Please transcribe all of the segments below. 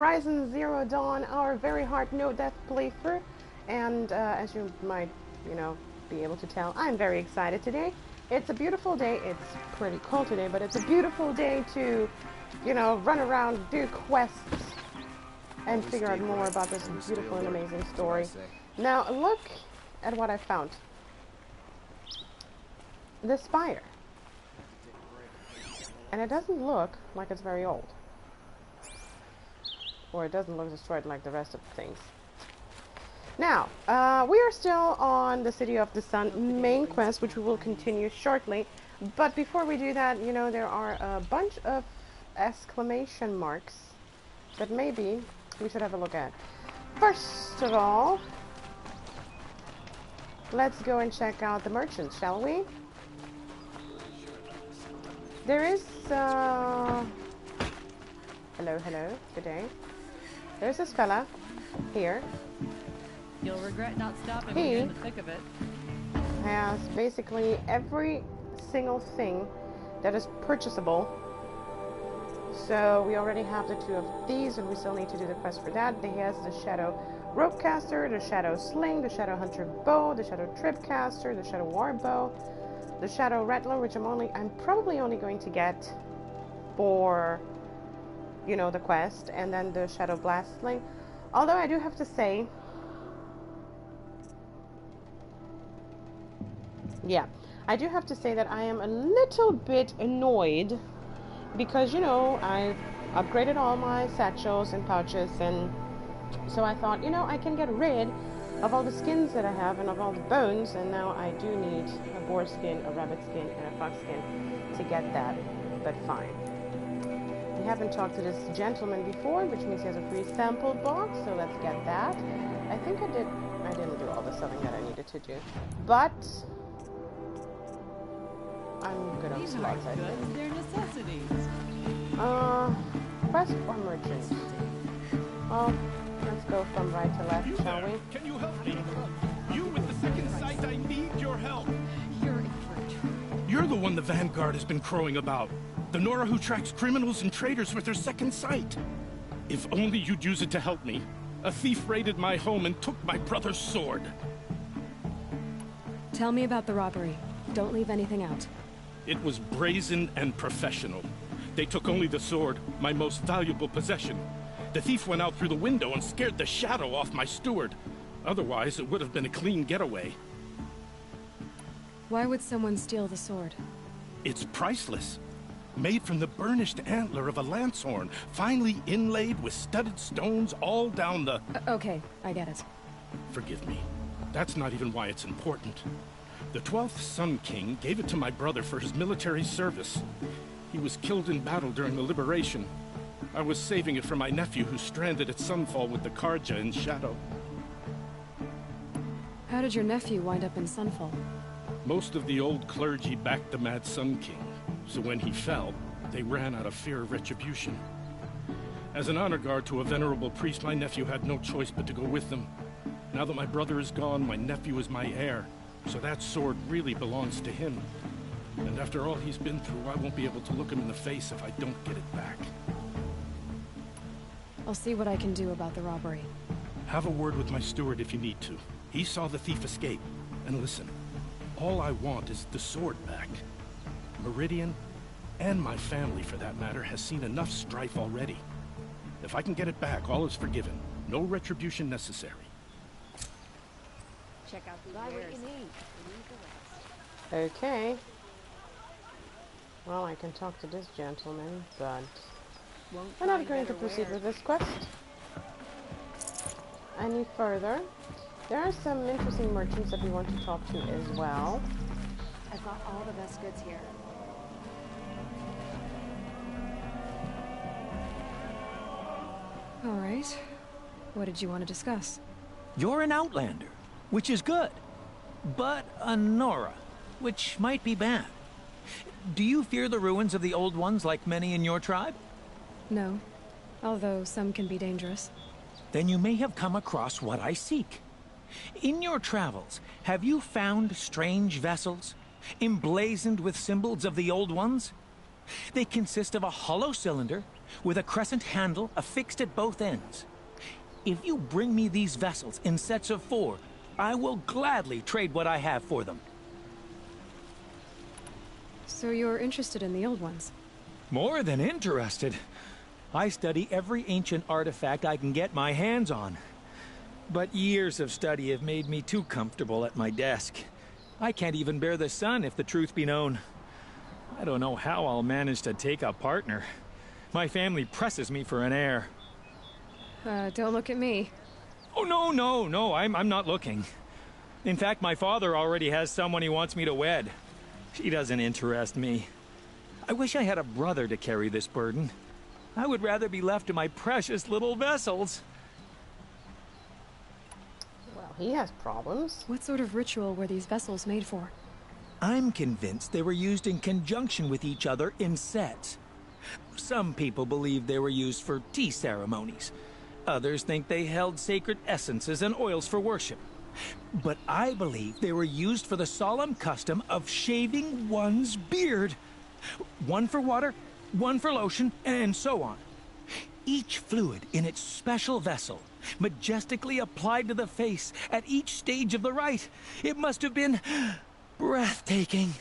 Horizon Zero Dawn, our very hard no death playthrough, and as you might, be able to tell, I'm very excited today. It's a beautiful day. It's pretty cold today, but it's a beautiful day to, run around, do quests, and figure out more about this beautiful and amazing story. Now, look at what I found. The spire. And it doesn't look like it's very old. Or it doesn't look destroyed like the rest of the things. Now, we are still on the City of the Sun main quest, which we will continue shortly. But before we do that, there are a bunch of exclamation marks that maybe we should have a look at. First of all, let's go and check out the merchants, shall we? There is, hello, good day. There's this fella here. You'll regret not stopping when you're in the thick of it. Has basically every single thing that is purchasable. So we already have the two of these, and we still need to do the quest for that. He has the Shadow Ropecaster, the Shadow Sling, the Shadow Hunter Bow, the Shadow Tripcaster, the Shadow War Bow, the Shadow Rattler, which I'm probably only going to get for, the quest, and then the Shadow Blast Sling. Although I do have to say, I do have to say that I am a little bit annoyed because, I've upgraded all my satchels and pouches, and so I thought, I can get rid of all the skins that I have and of all the bones, and now I do need a boar skin, a rabbit skin, and a fox skin to get that, but fine. We haven't talked to this gentleman before, which means he has a free sample box, so let's get that. I think I didn't do all the selling that I needed to do, but I'm good on slots, I think. They're necessities. Quest or merchant? Well, let's go from right to left, shall we? Can you help me? You with the second sight, I need your help. You're in for a treat. You're the one the Vanguard has been crowing about. The Nora who tracks criminals and traitors with her second sight. If only you'd use it to help me. A thief raided my home and took my brother's sword. Tell me about the robbery. Don't leave anything out. It was brazen and professional. They took only the sword, my most valuable possession. The thief went out through the window and scared the shadow off my steward. Otherwise, it would have been a clean getaway. Why would someone steal the sword? It's priceless. Made from the burnished antler of a lancehorn, finely inlaid with studded stones all down the... Okay, I get it. Forgive me. That's not even why it's important. The 12th Sun King gave it to my brother for his military service. He was killed in battle during the liberation. I was saving it for my nephew who's stranded at Sunfall with the Carja in Shadow. How did your nephew wind up in Sunfall? Most of the old clergy backed the Mad Sun King, so when he fell, they ran out of fear of retribution. As an honor guard to a venerable priest, my nephew had no choice but to go with them. Now that my brother is gone, my nephew is my heir, so that sword really belongs to him. And after all he's been through, I won't be able to look him in the face if I don't get it back. I'll see what I can do about the robbery. Have a word with my steward if you need to. He saw the thief escape. And listen, all I want is the sword back. Meridian, and my family for that matter, has seen enough strife already. If I can get it back, all is forgiven. No retribution necessary. Check out the wares. Okay. Well, I can talk to this gentleman, but we're not going to proceed with this quest any further. There are some interesting merchants that we want to talk to as well. I've got all the best goods here. All right. What did you want to discuss? You're an outlander, which is good. But a Nora, which might be bad. Do you fear the ruins of the old ones like many in your tribe? No. Although some can be dangerous. Then you may have come across what I seek. In your travels, have you found strange vessels, emblazoned with symbols of the old ones? They consist of a hollow cylinder with a crescent handle affixed at both ends. If you bring me these vessels in sets of 4, I will gladly trade what I have for them. So you're interested in the old ones? More than interested. I study every ancient artifact I can get my hands on. But years of study have made me too comfortable at my desk. I can't even bear the sun, if the truth be known. I don't know how I'll manage to take a partner. My family presses me for an heir. Don't look at me. Oh, no, I'm not looking. In fact, my father already has someone he wants me to wed. She doesn't interest me. I wish I had a brother to carry this burden. I would rather be left to my precious little vessels. Well, he has problems. What sort of ritual were these vessels made for? I'm convinced they were used in conjunction with each other in sets. Some people believe they were used for tea ceremonies. Others think they held sacred essences and oils for worship. But I believe they were used for the solemn custom of shaving one's beard. One for water, one for lotion, and so on. Each fluid in its special vessel, majestically applied to the face at each stage of the rite. It must have been breathtaking.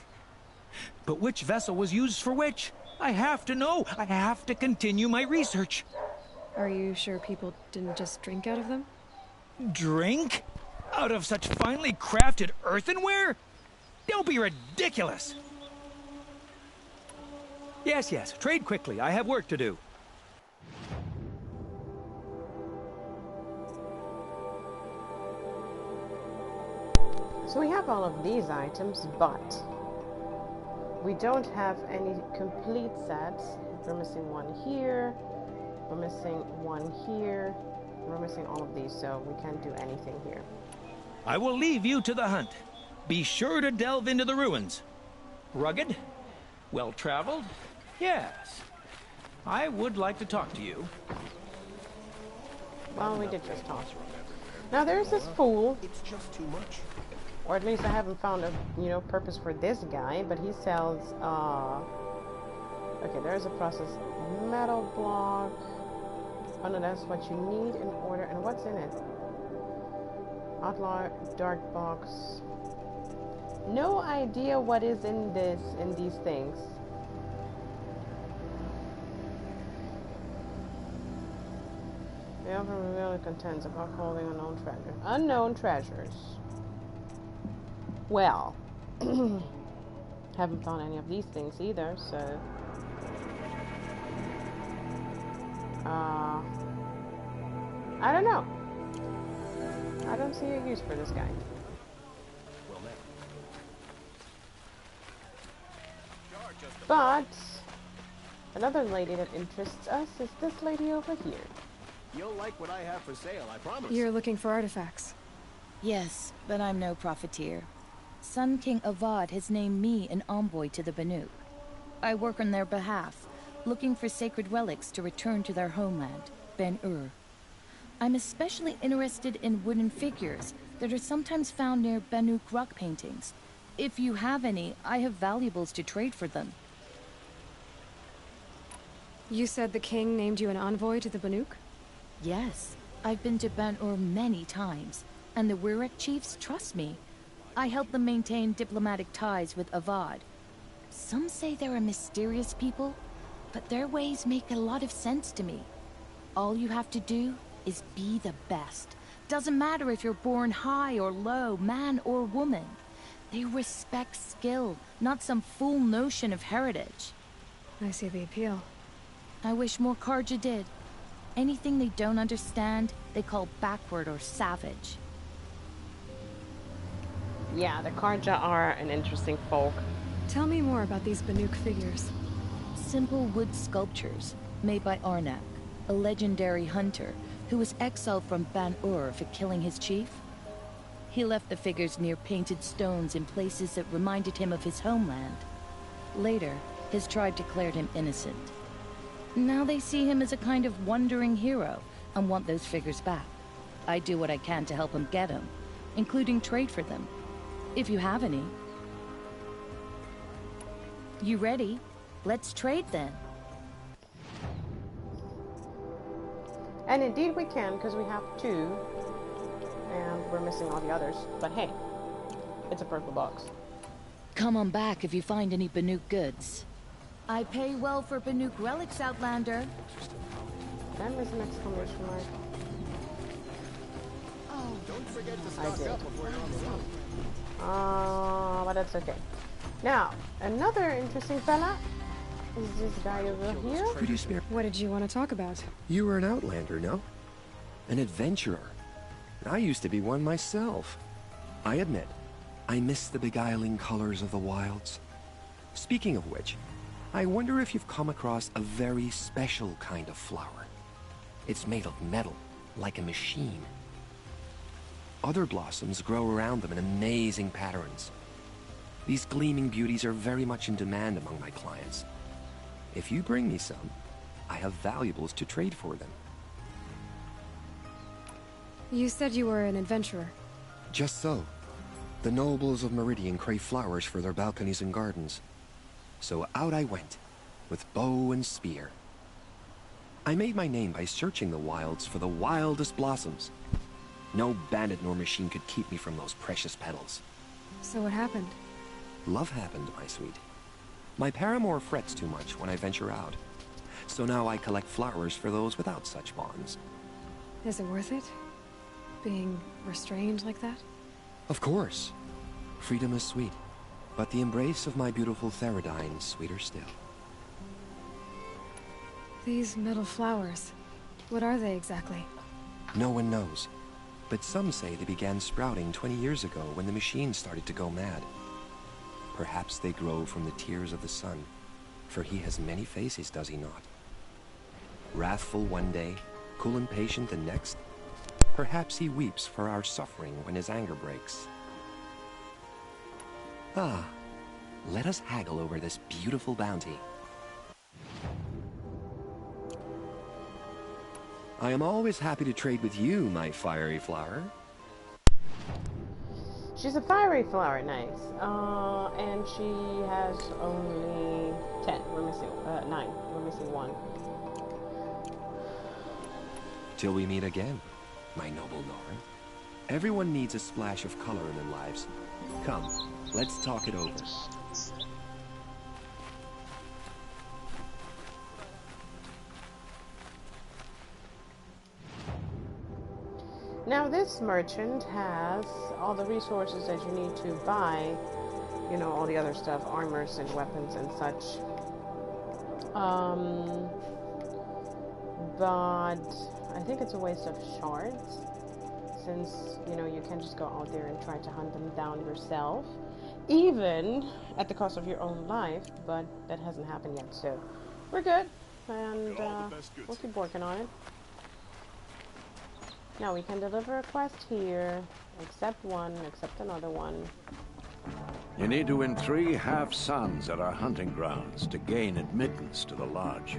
But which vessel was used for which? I have to know. I have to continue my research. Are you sure people didn't just drink out of them? Drink? Out of such finely crafted earthenware? Don't be ridiculous! Yes, trade quickly. I have work to do. So we have all of these items, but we don't have any complete sets. We're missing one here. We're missing one here. We're missing all of these, so we can't do anything here. I will leave you to the hunt. Be sure to delve into the ruins. Rugged? Well-traveled? Yes. I would like to talk to you. Well, we did just talk. Now there's this fool. It's just too much. Or at least I haven't found a, purpose for this guy, but he sells, okay, there's a processed metal block. Oh no, that's what you need in order, and what's in it? Outlaw dark box. No idea what is in these things. The album really contents about holding unknown treasure. Unknown treasures. Well, haven't found any of these things either, so I don't know. I don't see a use for this guy. Well, But another lady that interests us is this lady over here. you'll like what I have for sale, I promise. You're looking for artifacts. Yes, but I'm no profiteer. Sun King Avad has named me an envoy to the Banuk. I work on their behalf, looking for sacred relics to return to their homeland, Ben-Ur. I'm especially interested in wooden figures that are sometimes found near Banuk rock paintings. If you have any, I have valuables to trade for them. You said the king named you an envoy to the Banuk? Yes, I've been to Ben-Ur many times, and the Wirek chiefs trust me. I help them maintain diplomatic ties with Avad. Some say they're a mysterious people, but their ways make a lot of sense to me. All you have to do is be the best. Doesn't matter if you're born high or low, man or woman. They respect skill, not some fool notion of heritage. I see the appeal. I wish more Carja did. Anything they don't understand, they call backward or savage. Yeah, the Carja are an interesting folk. Tell me more about these Banuk figures. Simple wood sculptures made by Arnak, a legendary hunter who was exiled from Ban-Ur for killing his chief. He left the figures near painted stones in places that reminded him of his homeland. Later, his tribe declared him innocent. Now they see him as a kind of wandering hero and want those figures back. I do what I can to help him get them, including trade for them, if you have any. You ready? Let's trade then. And indeed we can, because we have 2. And we're missing all the others. But hey, it's a purple box. Come on back if you find any Banuk goods. I pay well for Banuk relics, Outlander. That was an exclamation mark. Oh, Don't forget to I stock did. up before you're on the road. But that's okay. Now, another interesting fella is this guy over here. Could you spare? What did you want to talk about? You were an outlander, no? An adventurer. I used to be one myself. I admit, I miss the beguiling colors of the wilds. Speaking of which, I wonder if you've come across a very special kind of flower. It's made of metal, like a machine. Other blossoms grow around them in amazing patterns. These gleaming beauties are very much in demand among my clients. If you bring me some, I have valuables to trade for them. You said you were an adventurer. Just so. The nobles of Meridian crave flowers for their balconies and gardens. So out I went, with bow and spear. I made my name by searching the wilds for the wildest blossoms. No bandit nor machine could keep me from those precious petals. So what happened? Love happened, my sweet. My paramour frets too much when I venture out. So now I collect flowers for those without such bonds. Is it worth it? Being restrained like that? Of course. Freedom is sweet, but the embrace of my beautiful Theridine is sweeter still. These metal flowers, what are they exactly? No one knows, but some say they began sprouting 20 years ago when the machine started to go mad. Perhaps they grow from the tears of the sun, for he has many faces, does he not? Wrathful one day, cool and patient the next. Perhaps he weeps for our suffering when his anger breaks. Ah, let us haggle over this beautiful bounty. I am always happy to trade with you, my fiery flower. She's a fiery flower, nice. And she has only 10. We're missing 9. We're missing 1. Till we meet again, my noble Norn. Everyone needs a splash of color in their lives. Come, let's talk it over. Now this merchant has all the resources that you need to buy, you know, all the other stuff, armors and weapons and such. But I think it's a waste of shards, since, you know, you can just go out there and try to hunt them down yourself, even at the cost of your own life, but that hasn't happened yet, so we're good, and we'll keep working on it. Now we can deliver a quest here, accept one, accept another one. You need to win 3 half-suns at our hunting grounds to gain admittance to the lodge.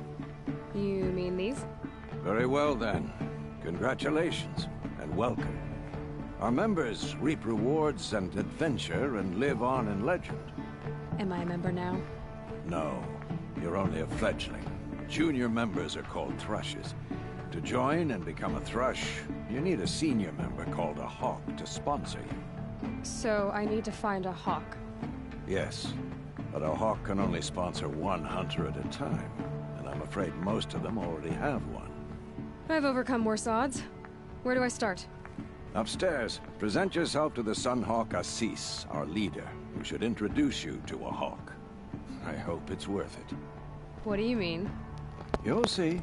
You mean these? Very well then. Congratulations and welcome. Our members reap rewards and adventure and live on in legend. Am I a member now? No, you're only a fledgling. Junior members are called thrushes. To join and become a thrush, you need a senior member called a hawk to sponsor you. So I need to find a hawk. Yes, but a hawk can only sponsor 1 hunter at a time, and I'm afraid most of them already have one. I've overcome worse odds. Where do I start? Upstairs, present yourself to the Sunhawk Assis, our leader, who should introduce you to a hawk. I hope it's worth it. What do you mean? You'll see.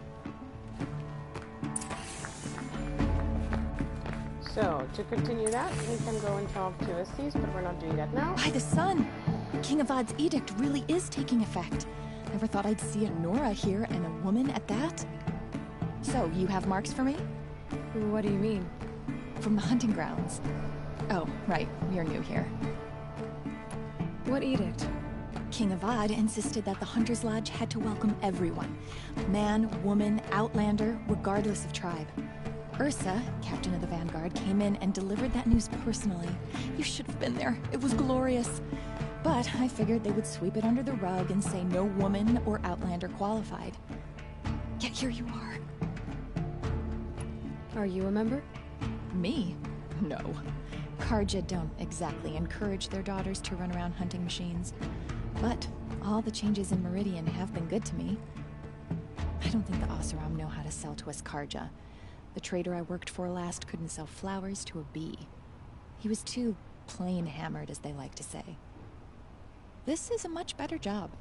So, to continue that, we can go and talk to Assis, but we're not doing that now. By the sun! King Avad's edict really is taking effect. Never thought I'd see a Nora here, and a woman at that. So, you have marks for me? What do you mean? From the hunting grounds. Oh, right, you're new here. What edict? King Avad insisted that the Hunter's Lodge had to welcome everyone. Man, woman, outlander, regardless of tribe. Ursa, captain of the Vanguard, came in and delivered that news personally. You should have been there. It was glorious. But I figured they would sweep it under the rug and say no woman or outlander qualified. Yet here you are. Are you a member? Me? No. Carja don't exactly encourage their daughters to run around hunting machines. But all the changes in Meridian have been good to me. I don't think the Oseram know how to sell to us Carja. The trader I worked for last couldn't sell flowers to a bee. He was too plain hammered, as they like to say. This is a much better job.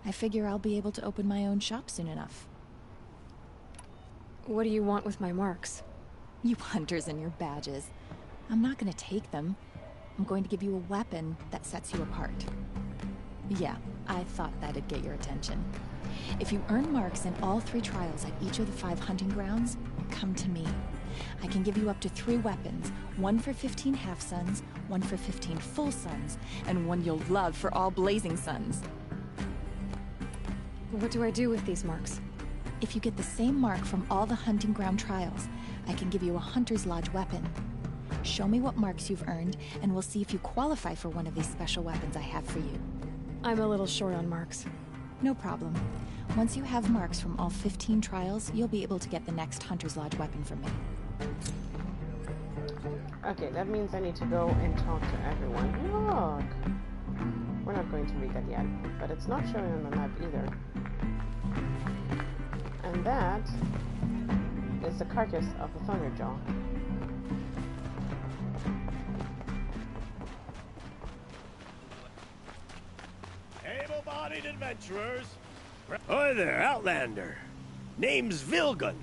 I figure I'll be able to open my own shop soon enough. What do you want with my marks? You hunters and your badges. I'm not gonna take them. I'm going to give you a weapon that sets you apart. Yeah, I thought that'd get your attention. If you earn marks in all 3 trials at each of the 5 hunting grounds, come to me. I can give you up to 3 weapons, 1 for 15 half-suns, 1 for 15 full suns, and 1 you'll love for all blazing suns. What do I do with these marks? If you get the same mark from all the hunting ground trials, I can give you a Hunter's Lodge weapon. Show me what marks you've earned, and we'll see if you qualify for one of these special weapons I have for you. I'm a little short on marks. No problem. Once you have marks from all 15 trials, you'll be able to get the next Hunter's Lodge weapon from me. Okay, that means I need to go and talk to everyone. Look! We're not going to read that yet, but it's not showing on the map either. And that is the carcass of the Thunderjaw. Able-bodied adventurers! Hi there, Outlander. Name's Vilgund.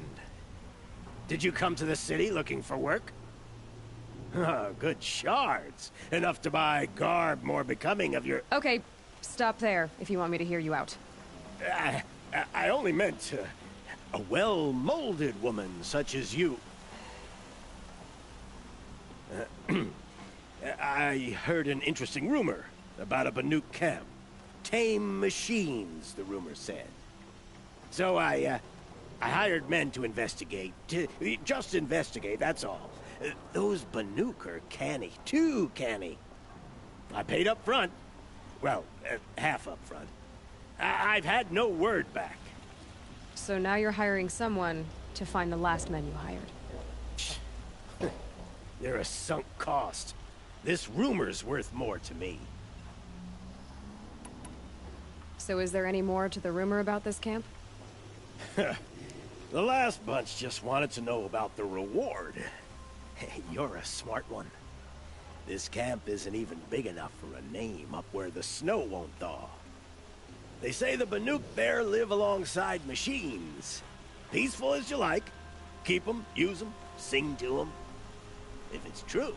Did you come to the city looking for work? Oh, good shards. Enough to buy garb more becoming of your... Okay, stop there if you want me to hear you out. I only meant a well-molded woman such as you. I heard an interesting rumor about a Banuk camp. Tame machines, the rumor said. So I hired men to investigate. Just investigate, that's all. Those Banuk are canny, too canny. I paid up front. Well, half up front. I've had no word back. So now you're hiring someone to find the last men you hired. They're a sunk cost. This rumor's worth more to me. So is there any more to the rumor about this camp? The last bunch just wanted to know about the reward. Hey, you're a smart one. This camp isn't even big enough for a name up where the snow won't thaw. They say the Banuk there live alongside machines. Peaceful as you like. Keep them, use them, sing to them. If it's true,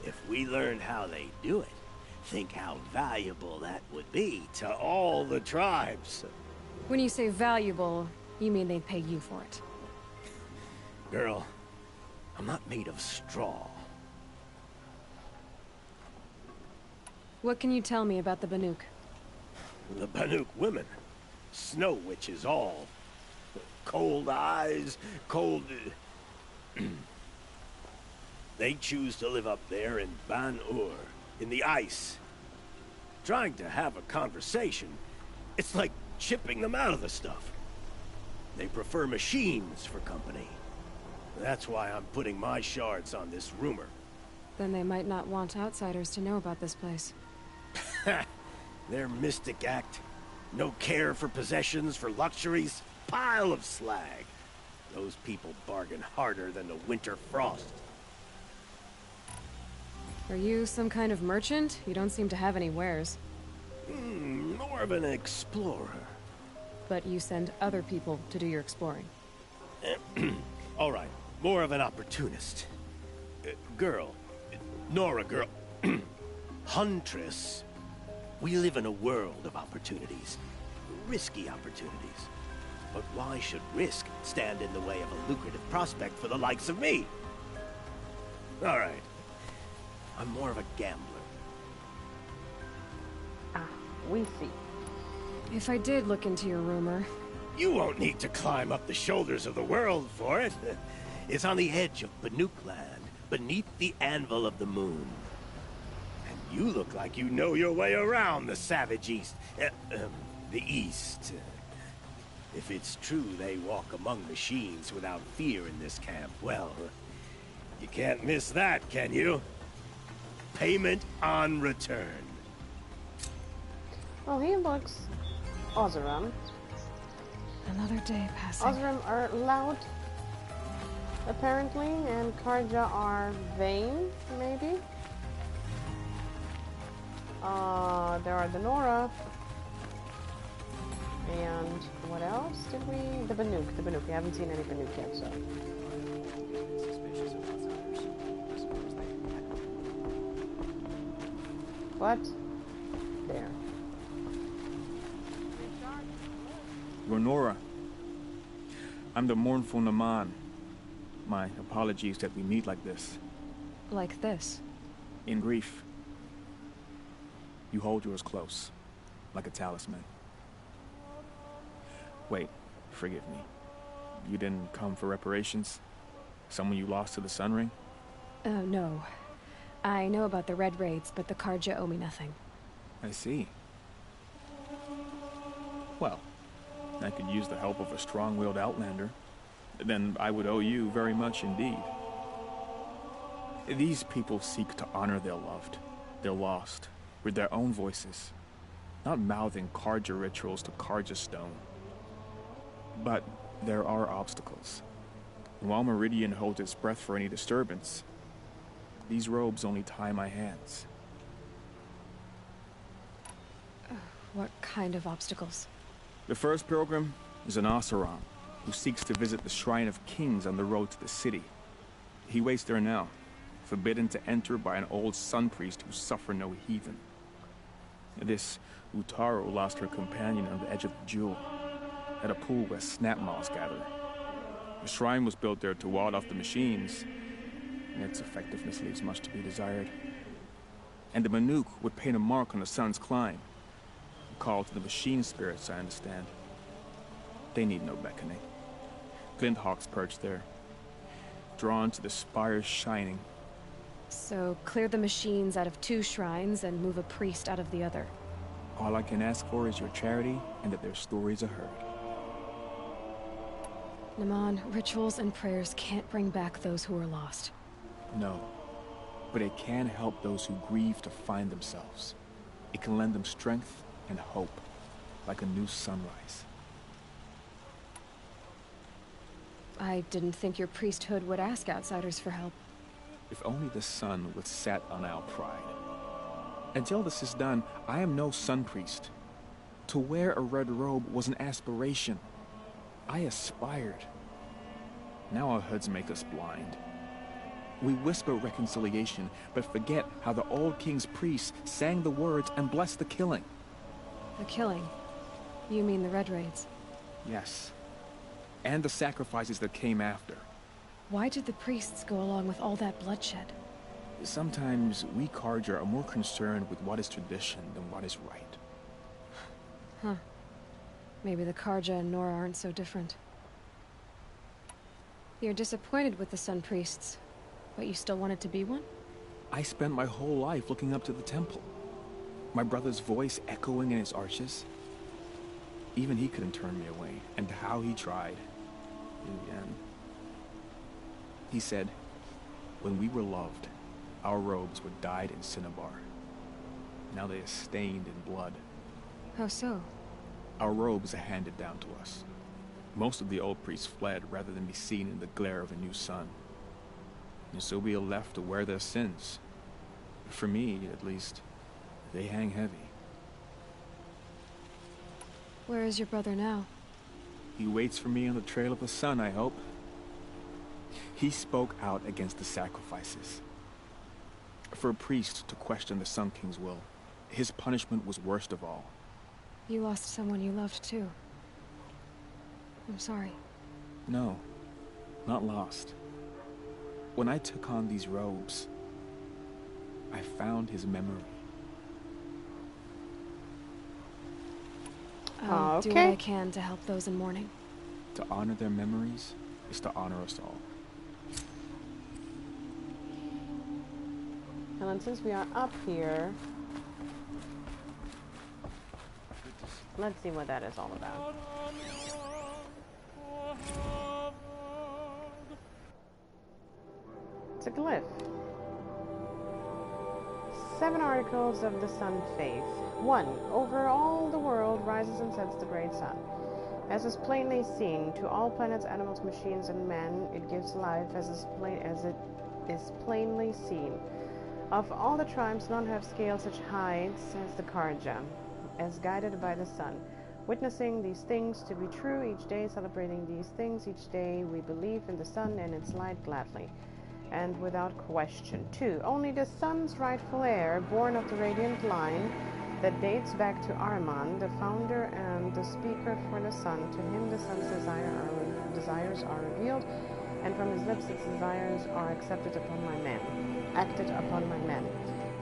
if we learned how they do it, think how valuable that would be to all the tribes. When you say valuable, you mean they'd pay you for it. Girl, I'm not made of straw. What can you tell me about the Banuk? The Banuk women. Snow witches all. Cold eyes, cold... They choose to live up there in Ban-Ur, in the ice. Trying to have a conversation, it's like chipping them out of the stuff. They prefer machines for company. That's why I'm putting my shards on this rumor. Then they might not want outsiders to know about this place. Their mystic act. No care for possessions, for luxuries. Pile of slag. Those people bargain harder than the winter frost. Are you some kind of merchant? You don't seem to have any wares. More of an explorer. But you send other people to do your exploring. All right, more of an opportunist. Girl. Nora girl. Huntress. We live in a world of opportunities. Risky opportunities. But why should risk stand in the way of a lucrative prospect for the likes of me? All right. I'm more of a gambler. Ah, we see. If I did look into your rumor... You won't need to climb up the shoulders of the world for it. It's on the edge of Banuk land, beneath the anvil of the moon. And you look like you know your way around the savage east. The east. If it's true they walk among machines without fear in this camp, well, you can't miss that, can you? Payment on return. Well, he looks Oseram. Another day passing. Oseram are loud, apparently, and Carja are vain, maybe? There are the Nora. And what else did we... The Banuk. We haven't seen any Banuk yet, so... What? There. Renora. I'm the mournful Naman. My apologies that we meet like this. Like this? In grief. You hold yours close, like a talisman. Wait, forgive me. You didn't come for reparations? Someone you lost to the Sun Ring? Oh, no. I know about the Red Raids, but the Carja owe me nothing. I see. Well, I could use the help of a strong-willed outlander. Then I would owe you very much indeed. These people seek to honor their loved, their lost, with their own voices, not mouthing Carja rituals to Carja stone. But there are obstacles. And while Meridian holds its breath for any disturbance, these robes only tie my hands. What kind of obstacles? The first pilgrim is an Oseram, who seeks to visit the Shrine of Kings on the road to the city. He waits there now, forbidden to enter by an old sun priest who suffer no heathen. This Utaru lost her companion on the edge of the jewel, at a pool where snap moths gather. The shrine was built there to ward off the machines, and its effectiveness leaves much to be desired. And the Banuk would paint a mark on the sun's climb, a call to the machine spirits, I understand. They need no beckoning. Glint hawks perch there, drawn to the spires shining. So, clear the machines out of 2 shrines and move a priest out of the other. All I can ask for is your charity and that their stories are heard. Naman, rituals and prayers can't bring back those who are lost. No, but it can help those who grieve to find themselves. It can lend them strength and hope, like a new sunrise. I didn't think your priesthood would ask outsiders for help. If only the sun would set on our pride. Until this is done, I am no sun priest. To wear a red robe was an aspiration. I aspired. Now our hoods make us blind. We whisper reconciliation, but forget how the old king's priests sang the words and blessed the killing. The killing? You mean the Red Raids? Yes. And the sacrifices that came after. Why did the priests go along with all that bloodshed? Sometimes we Carja are more concerned with what is tradition than what is right. Huh. Maybe the Carja and Nora aren't so different. You're disappointed with the Sun Priests, but you still wanted to be one? I spent my whole life looking up to the temple. My brother's voice echoing in its arches. Even he couldn't turn me away, and how he tried. In the end. He said, when we were loved, our robes were dyed in cinnabar. Now they are stained in blood. How so? Our robes are handed down to us. Most of the old priests fled rather than be seen in the glare of a new sun. And so we are left to wear their sins. For me, at least, they hang heavy. Where is your brother now? He waits for me on the trail of the sun, I hope. He spoke out against the sacrifices. For a priest to question the Sun King's will, his punishment was worst of all. You lost someone you loved, too. I'm sorry. No, not lost. When I took on these robes, I found his memory. I'll do what I can to help those in mourning. To honor their memories is to honor us all. And then since we are up here, let's see what that is all about. It's a glyph. 7 articles of the sun faith. 1. Over all the world rises and sets the great sun. As is plainly seen, to all planets, animals, machines, and men, it gives life as it is plainly seen. Of all the tribes, none have scaled such heights as the Carja, as guided by the sun. Witnessing these things to be true each day, celebrating these things each day, we believe in the sun and its light gladly, and without question. 2. Only the sun's rightful heir, born of the radiant line, that dates back to Arman, the founder and the speaker for the sun. To him the sun's desires are revealed, and from his lips its desires are acted upon my men.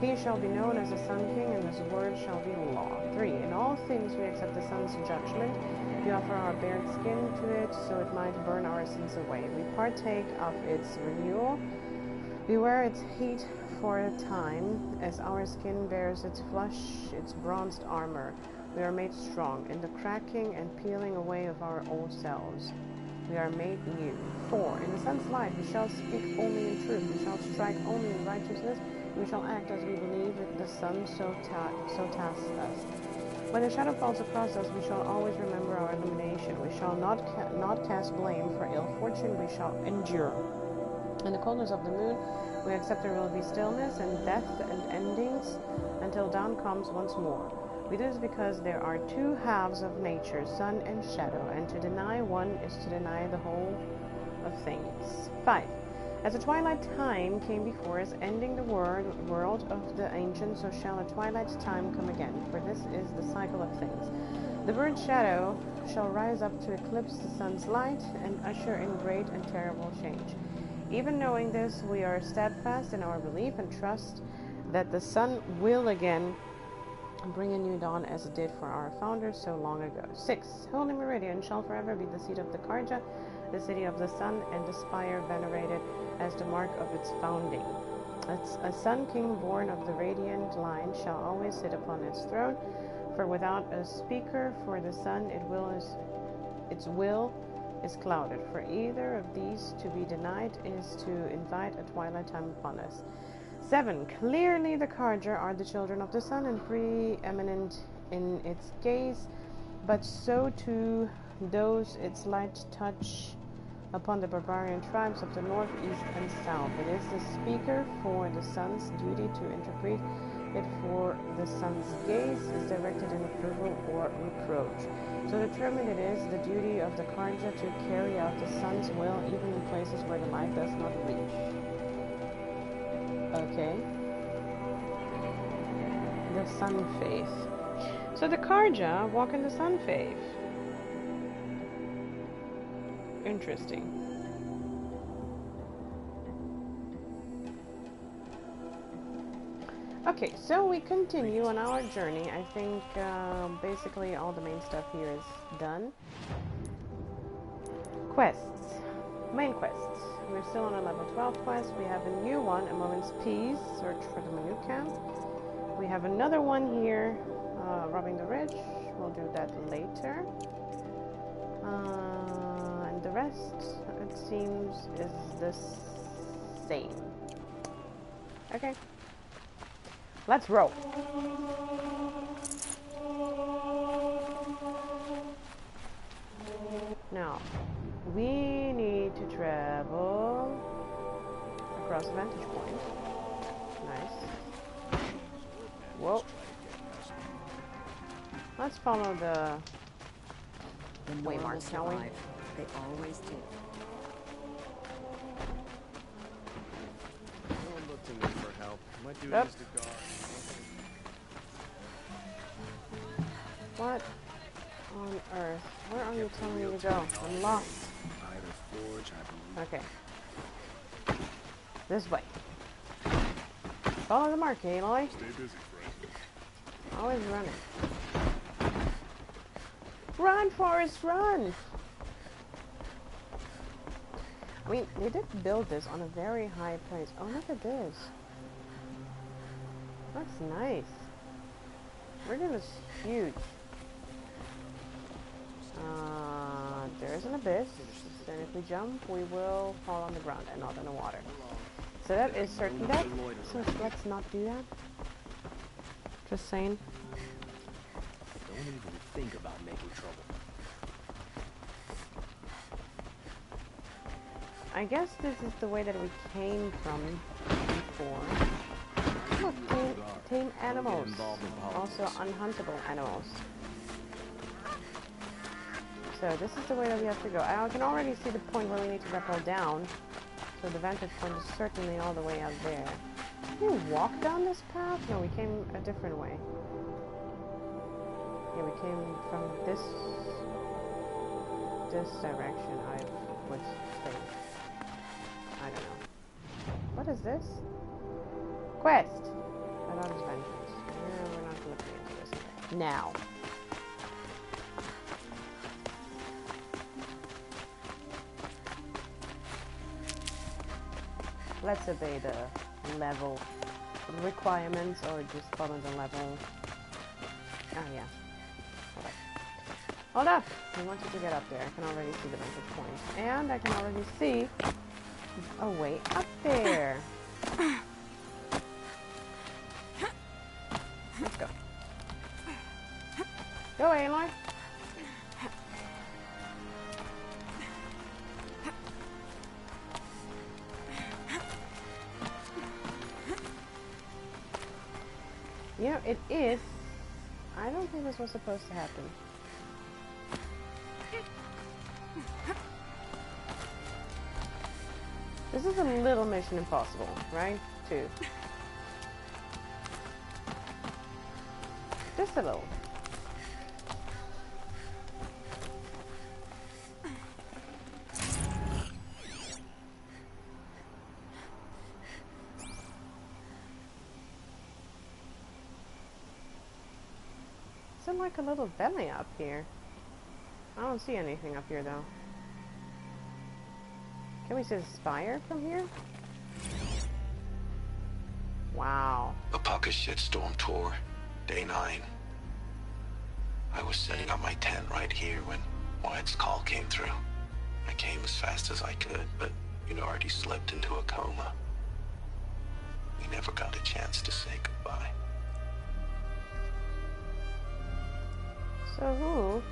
He shall be known as the Sun King, and his word shall be law. 3. In all things we accept the sun's judgment. We offer our bared skin to it, so it might burn our sins away. We partake of its renewal. We wear its heat for a time, as our skin bears its flesh, its bronzed armor. We are made strong in the cracking and peeling away of our old selves. We are made new. 4. In the sun's light we shall speak only in truth. We shall strike only in righteousness. We shall act as we believe it. The sun so tasks us. When the shadow falls across us, we shall always remember our illumination. We shall not cast blame for ill fortune. We shall endure. In the coldness of the moon, we accept there will be stillness and death and endings until dawn comes once more. We do this because there are 2 halves of nature, sun and shadow, and to deny one is to deny the whole of things. 5. As a twilight time came before us, ending the world of the ancients, so shall a twilight time come again, for this is the cycle of things. The bird shadow shall rise up to eclipse the sun's light and usher in great and terrible change. Even knowing this, we are steadfast in our belief and trust that the sun will again bring a new dawn as it did for our founders so long ago. 6. Holy Meridian shall forever be the seat of the Carja, the city of the sun, and the spire venerated as the mark of its founding. A sun king born of the radiant line shall always sit upon its throne, for without a speaker for the sun, its will is clouded. For either of these to be denied is to invite a twilight time upon us. 7. Clearly the Carja are the children of the sun and preeminent in its gaze, but so too those its light touch upon the barbarian tribes of the north, east, and south. It is the speaker for the sun's duty to interpret it, for the sun's gaze is directed in approval or reproach. So determined it is the duty of the Carja to carry out the sun's will even in places where the light does not reach. Okay. The sun faith. So the Carja walk in the sun faith. Interesting. Okay, so we continue on our journey. I think basically all the main stuff here is done. Quests. Main quests. We're still on a level 12 quest. We have a new one, A Moment's Peace, Search for the Manu Camp. We have another one here, Robbing the Rich. We'll do that later. And the rest, it seems, is the same. Okay. Let's roll. Now, we need to travel across the vantage point. Nice. Whoa. Let's follow the waymark, shall we? They always do. Someone look to me for help. My duty is to guard. What on earth? Where are you telling me to go? I'm lost. Okay. This way. Follow the mark, Aloy. Stay busy, friend. Always running. Run, Forrest, run! I mean, they did build this on a very high place. Oh, look at this. That's nice. Meridian is huge. There's an abyss, and if we jump, we will fall on the ground and not in the water. So that is certain death. So let's not do that. Just saying. Don't even think about making trouble. I guess this is the way that we came from before. Look, tame animals. Also unhuntable animals. So this is the way that we have to go. I can already see the point where we need to rappel down. So the vantage point is certainly all the way out there. Can we walk down this path? No, we came a different way. Yeah, we came from this direction, I would think. I don't know. What is this? Quest! I thought it was vengeance. No, we're not looking into this. Now. Let's obey the level requirements, or just follow the level. Oh yeah. Hold up! I wanted to get up there. I can already see the vantage point. And I can already see a way up there. Let's go. Go, Aloy! You know, it is... I don't think this was supposed to happen. This is a little Mission Impossible, right? Too. Just a little. Isn't like a little valley up here? I don't see anything up here though. Can we see the spire from here? Wow. A pocket shitstorm tour, day 9. I was setting up my tent right here when Wyatt's call came through. I came as fast as I could, but you'd already slipped into a coma. We never got a chance to say goodbye. So who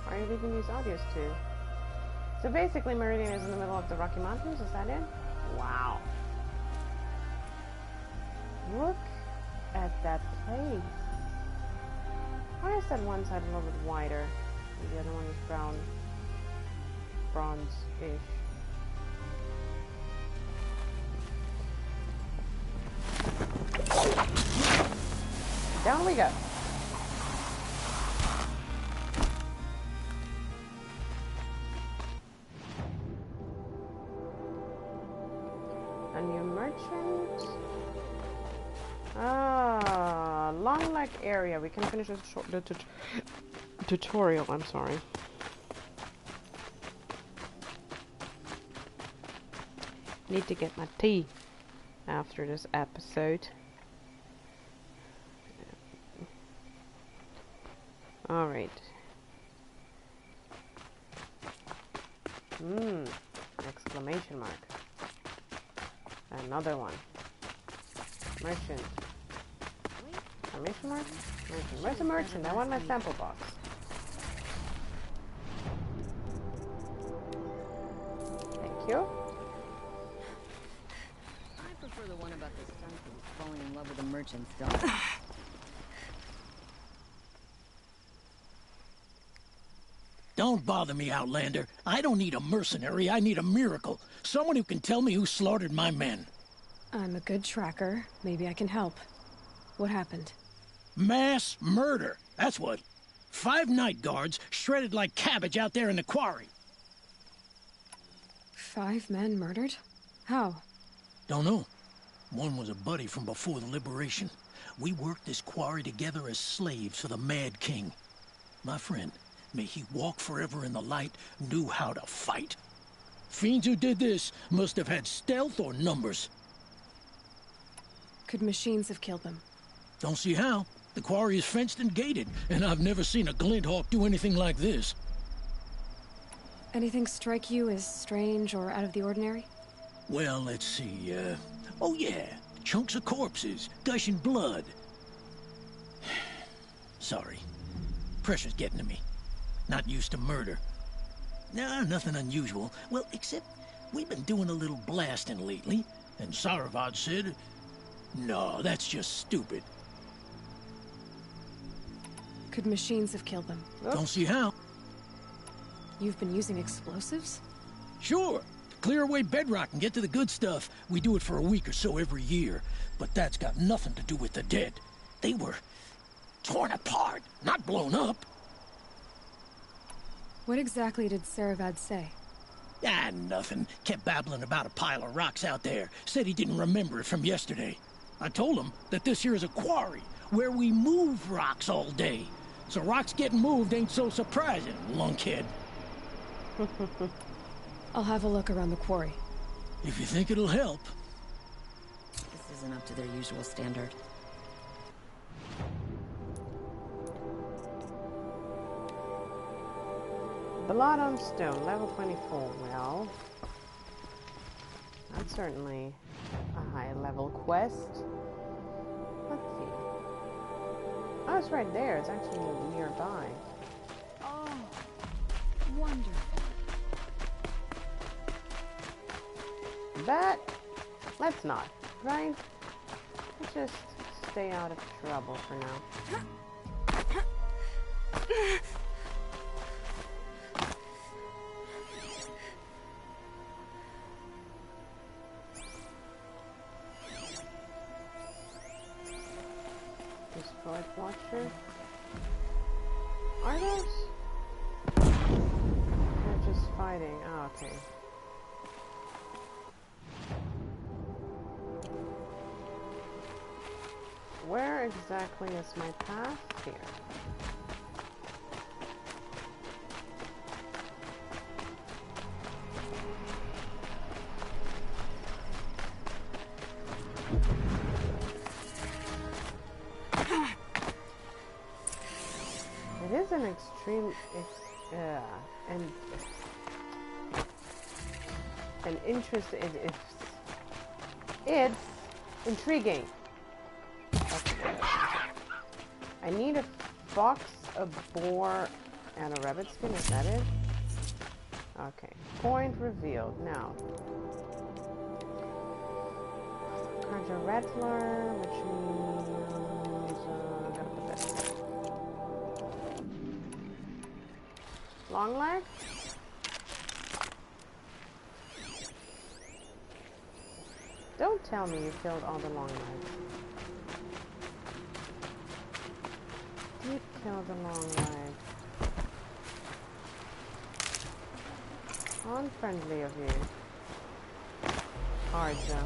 are you leaving these audios to? So basically Meridian is in the middle of the Rocky Mountains, is that it? Wow. Look at that place. Why is that one side a little bit wider and the other one is brown, bronze-ish? Down we go. A new merchant. Ah, long leg area. We can finish the tutorial. I'm sorry. Need to get my tea after this episode. All right. Exclamation mark. Another one. Merchant. Exclamation mark? Merchant. Where's the merchant? I want my sample box. Thank you. I prefer the one about the son who's falling in love with a merchant's daughter. Don't bother me, Outlander. I don't need a mercenary. I need a miracle. Someone who can tell me who slaughtered my men. I'm a good tracker. Maybe I can help. What happened? Mass murder. That's what. 5 night guards shredded like cabbage out there in the quarry. 5 men murdered? How? Don't know. One was a buddy from before the liberation. We worked this quarry together as slaves for the Mad King. My friend, may he walk forever in the light, knew how to fight. Fiends who did this must have had stealth or numbers. Could machines have killed them? Don't see how. The quarry is fenced and gated, and I've never seen a Glinthawk do anything like this. Anything strike you as strange or out of the ordinary? Well, let's see, oh yeah, chunks of corpses, gushing blood. Sorry. Pressure's getting to me. Not used to murder. Nah, nothing unusual. Well, except we've been doing a little blasting lately, and Saravad said, no, that's just stupid. Could machines have killed them? Don't see how. You've been using explosives? Sure. To clear away bedrock and get to the good stuff, we do it for a week or so every year. But that's got nothing to do with the dead. They were torn apart, not blown up. What exactly did Saravad say? Ah, nothing. Kept babbling about a pile of rocks out there. Said he didn't remember it from yesterday. I told him that this here is a quarry, where we move rocks all day. So rocks getting moved ain't so surprising, lunkhead. I'll have a look around the quarry. If you think it'll help. This isn't up to their usual standard. Blood on Stone, level 24. Well, that's certainly a high-level quest. Let's see. Oh, it's right there. It's actually nearby. Oh, wonderful. But let's not, right? Let's just stay out of trouble for now. Destroyed Watcher. Are those? They're just fighting. Oh, okay. Where exactly is my path? Here. It is an extreme, an interest. It's intriguing. I need a fox, a boar, and a rabbit skin. Is that it? Okay. Point revealed. Now. Carja Rattler, which means... gotta put that in. Long leg? Don't tell me you killed all the long legs. You killed the long leg. Unfriendly of you. Carja.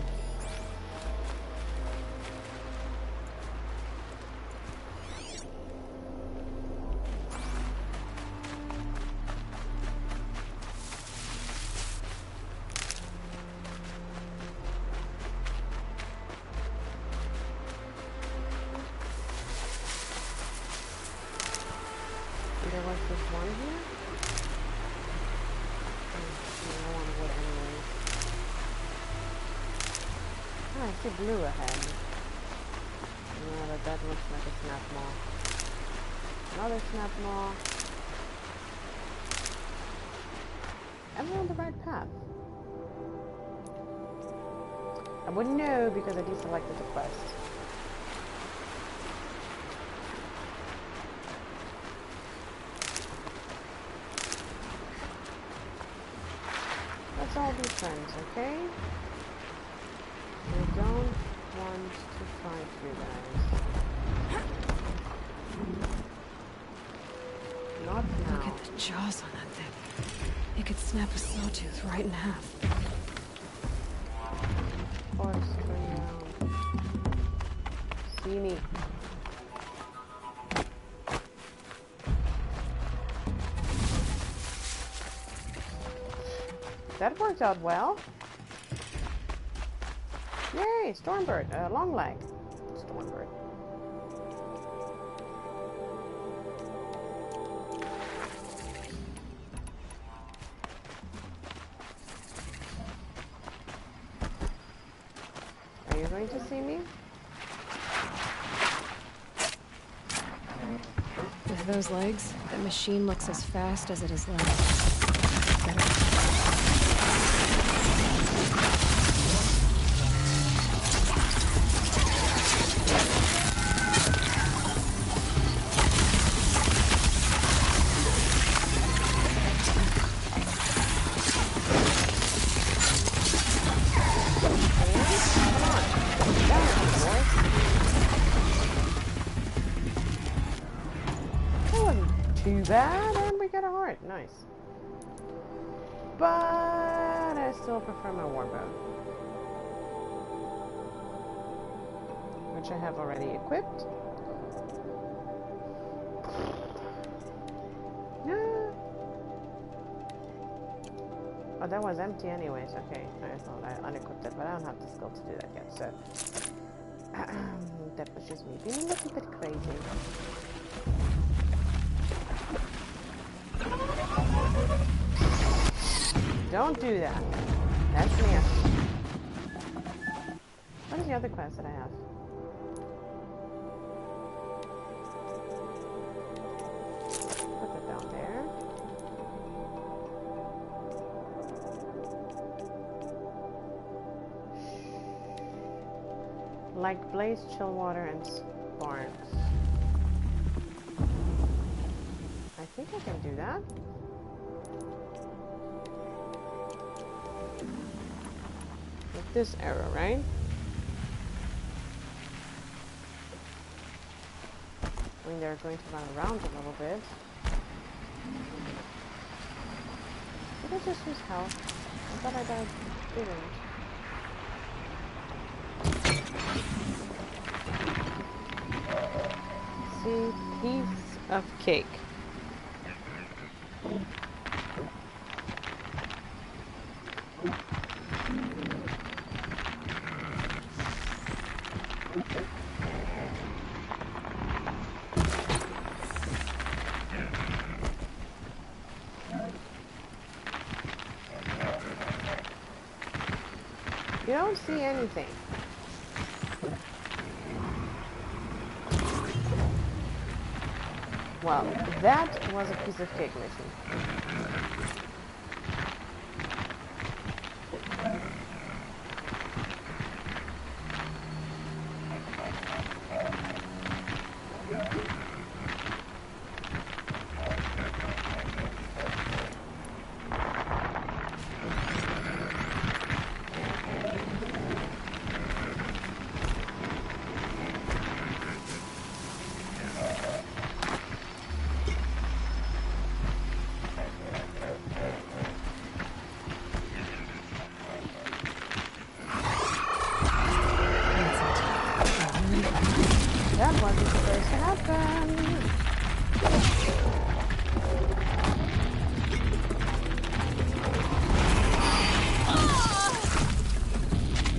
There was this one here? I want wood anyway. Oh, I see blue ahead. No, but that looks like a snap maw. Another snap maw. Am I on the right path? I wouldn't know because I deselected the quest. Let's all be friends, okay? I don't want to fight you guys. Not now. Look at the jaws on that thing. It could snap a sawtooth right in half. Force turn around. See me. That worked out well. Yay, Stormbird, long leg. Stormbird. going to see me? With those legs, the machine looks as fast as it is legs. Too bad, and we got a heart. Nice. But I still prefer my warbow, which I have already equipped. Oh, that was empty anyways. Okay, I thought I unequipped it, but I don't have the skill to do that yet, so that was just me being a little bit crazy. Don't do that. That's nasty. What is the other quest that I have? Put that down there. Like blaze, chill water, and sparks. I think I can do that. With this arrow, right? I mean, they're going to run around a little bit. Did I just use health? I thought I didn't. See, piece of cake. You don't see anything. Well, that was a piece of cake mission. That wasn't supposed to happen.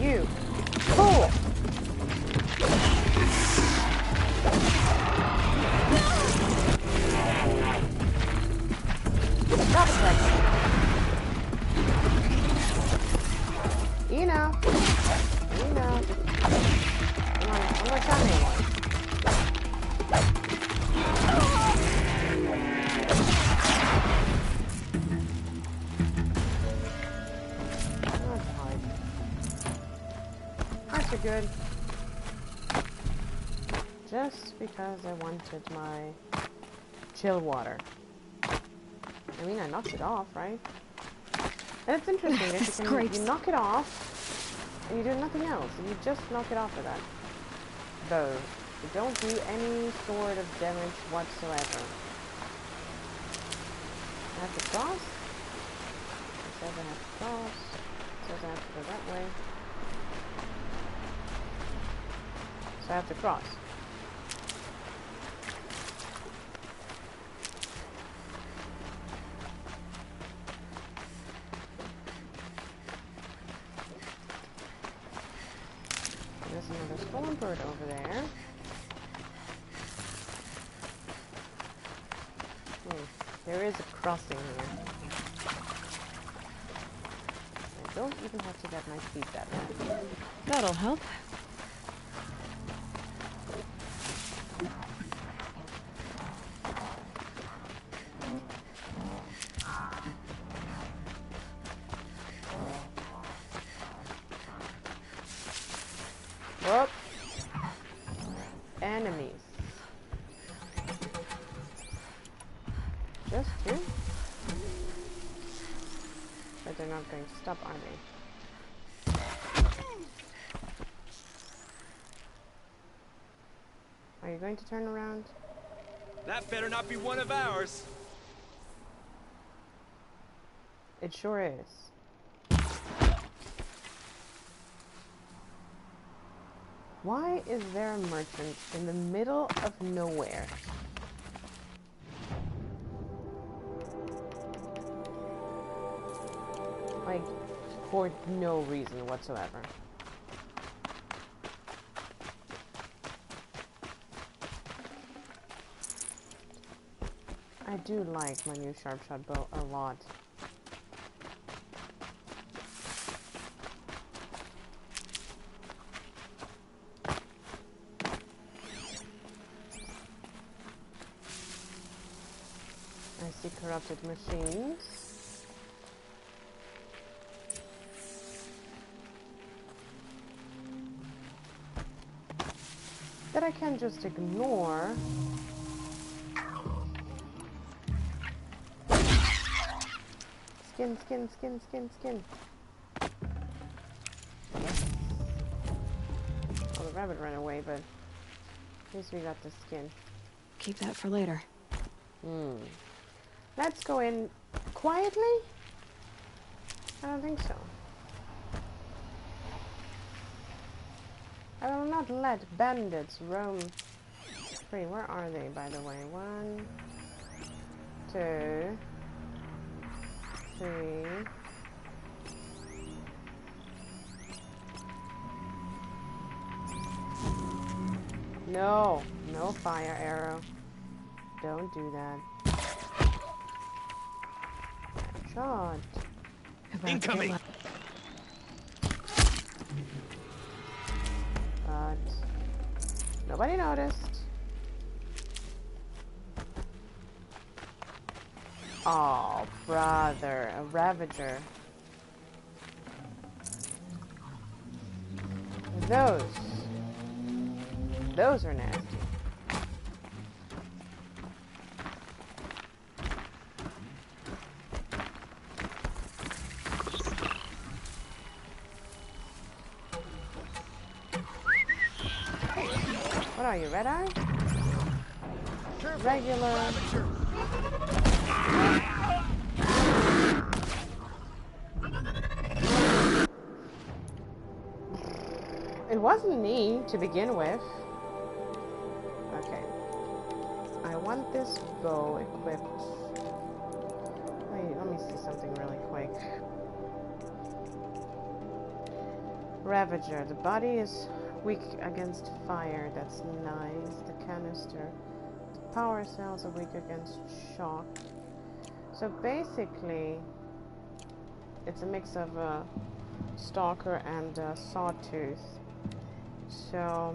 You fool! Stop it, you know. You know. Come on, one more time anymore. Good. Just because I wanted my chill water. I mean, I knocked it off, right? And it's interesting that you knock it off and you do nothing else. You just knock it off with that bow. You don't do any sort of damage whatsoever. I have to cross. It says I have to cross. It says I have to go that way. So I have to cross. There's another storm bird over there. There is a crossing here. I don't even have to get my feet that way. That'll help. Whoop. Enemies. Just two? But they're not going to stop, are they? Are you going to turn around? That better not be one of ours. It sure is. Why is there a merchant in the middle of nowhere? Like, for no reason whatsoever. I do like my new Sharpshot Bow a lot. I see corrupted machines. That I can just ignore. Skin, skin, skin, skin, skin. Yes. Well, the rabbit ran away, but at least we got the skin. Keep that for later. Let's go in quietly? I don't think so. I will not let bandits roam free. Where are they, by the way? 1, 2, 3. No, no fire arrow. Don't do that. Shot. Incoming. But nobody noticed. Oh, brother, a Ravager. Those are nasty. What are you, red eye? Regular. It wasn't me to begin with. Okay. I want this bow equipped. Wait, let me see something really quick. Ravager. The body is weak against fire. That's nice. The canister. The power cells are weak against shock. So basically, it's a mix of a stalker and a sawtooth. So,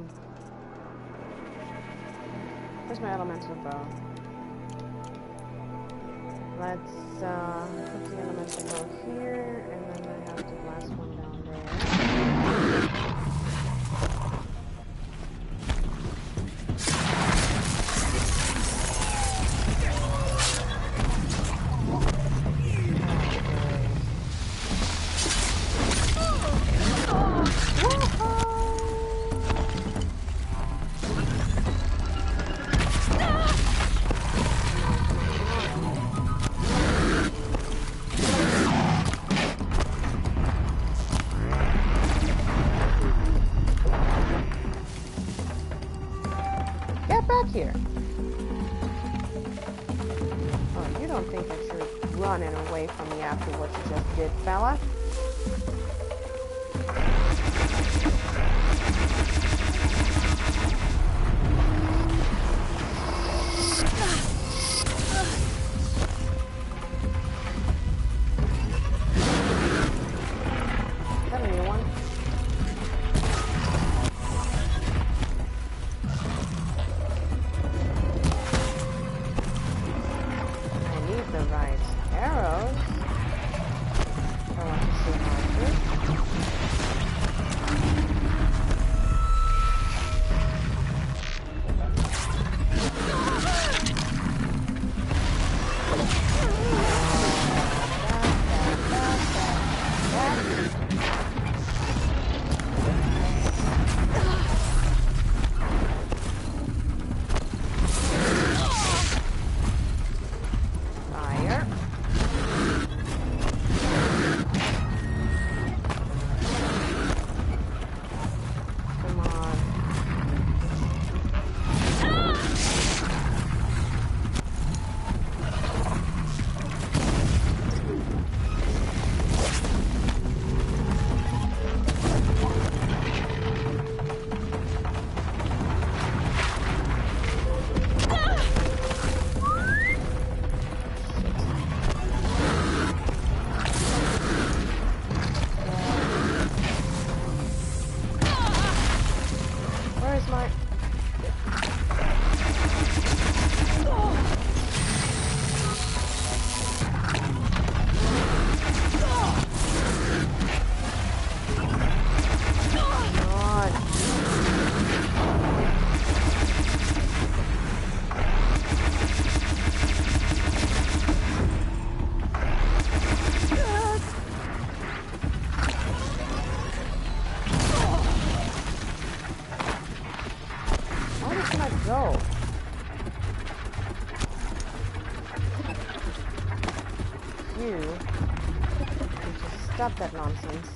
where's my elemental bow? Let's put the elemental bow here, and then I have the last one down there. Here. Oh, you don't think that you're running away from me after what you just did, fella? Is that a new one? go. You need to stop that nonsense.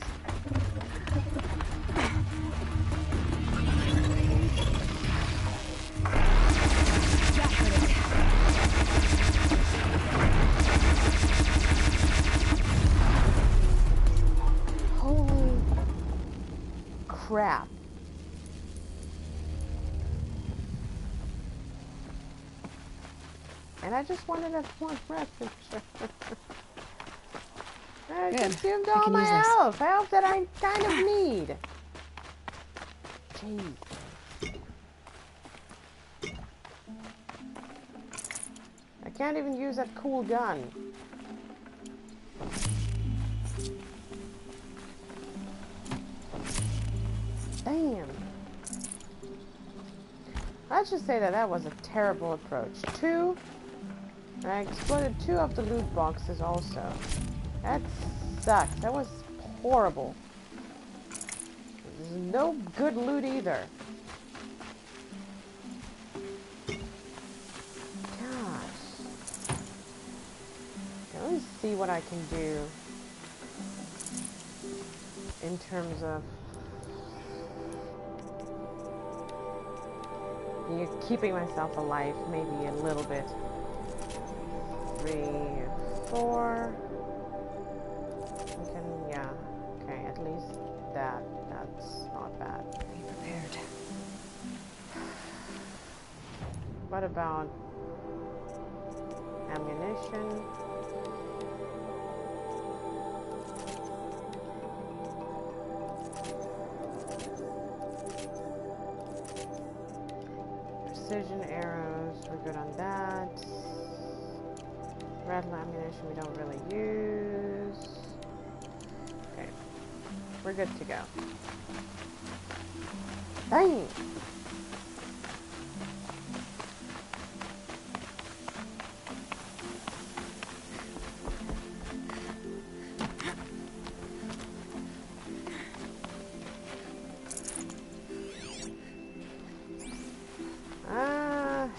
Holy crap. And I just wanted a one breath. I consumed all my health that I kind of need. Jeez. I can't even use that cool gun. Damn. Let's just say that that was a terrible approach. And I exploded 2 of the loot boxes also. That sucks. That was horrible. There's no good loot either. Gosh. Let me see what I can do in terms of keeping myself alive, maybe a little bit. 3, 4. We can, yeah. Okay, at least that's not bad. Be prepared. What about ammunition? Precision arrows, we're good on that. Rattler ammunition we don't really use. Okay, we're good to go. Dang!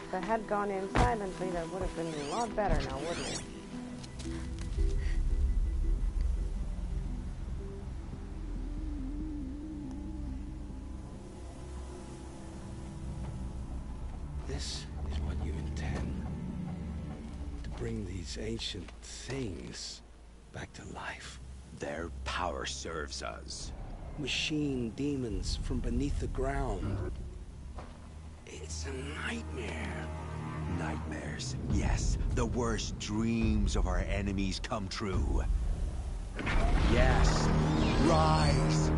If I had gone in silently, that would have been a lot better now, wouldn't it? This is what you intend. To bring these ancient things back to life. Their power serves us. Machine demons from beneath the ground. It's a nightmare. Nightmares, yes. The worst dreams of our enemies come true. Yes, rise!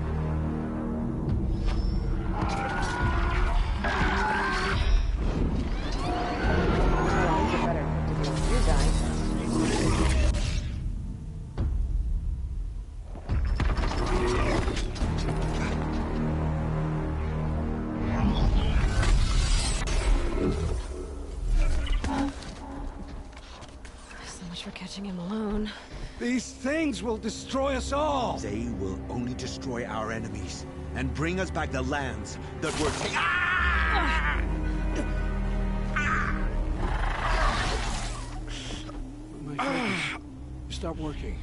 Him alone. These things will destroy us all! They will only destroy our enemies and bring us back the lands that were taken. Ah! My focus. Stop working.